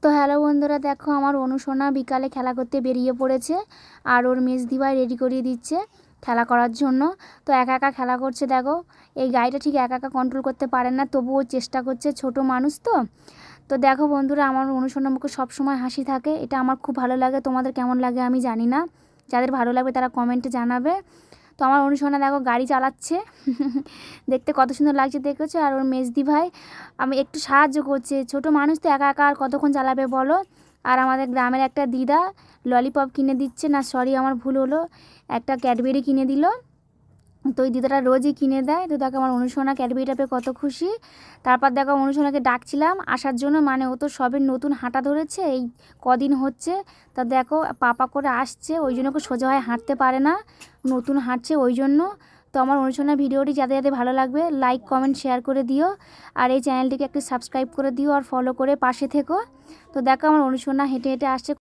তো হ্যালো বন্ধুরা, দেখো আমার অনুসোনা বিকালে খেলা করতে বেরিয়ে পড়েছে আর ওর মেজদিভাই রেডি করিয়ে দিচ্ছে খেলা করার জন্য। তো একা একা খেলা করছে, দেখো এই গাড়িটা ঠিক একা একা কন্ট্রোল করতে পারে না, তবুও চেষ্টা করছে, ছোট মানুষ তো। তো দেখো বন্ধুরা, আমার অনুসোনার মুখে সবসময় হাসি থাকে, এটা আমার খুব ভালো লাগে। তোমাদের কেমন লাগে আমি জানি না, যাদের ভালো লাগবে তারা কমেন্টে জানাবে। তো আমার অনুসোনা দেখো গাড়ি চালাচ্ছে দেখতে কত সুন্দর লাগছে দেখেছো। আর ওর মেজদি ভাই আমি একটু সাহায্য করছে, ছোট মানুষ তো একা একা আর কতক্ষণ চালাবে বলো। আর আমাদের গ্রামের একটা দিদা ললিপপ কিনে দিচ্ছে, না সরি আমার ভুল হলো, একটা ক্যাডবেরি কিনে দিল। তো ওই দিদাটা রোজই কিনে দেয়। তো দেখো আমার অনুসোনা ক্যাডবেরিটা পেয়ে কত খুশি। তারপর দেখো অনুসোনাকে ডাকছিলাম আসার জন্য, মানে ও তো সবে নতুন হাঁটা ধরেছে, এই কদিন হচ্ছে। তা দেখো পাপা করে আসছে, ওই জন্য ওকে সোজা হয়ে হাঁটতে পারে না, নতুন হাঁটছে ওই জন্য। তো আমার অনুসোনা ভিডিওটি যাতে যাতে ভালো লাগবে লাইক কমেন্ট শেয়ার করে দিও, আর এই চ্যানেলটিকে একটু সাবস্ক্রাইব করে দিও আর ফলো করে পাশে থেকো। তো দেখো আমার অনুসোনা হেঁটে হেঁটে আসছে।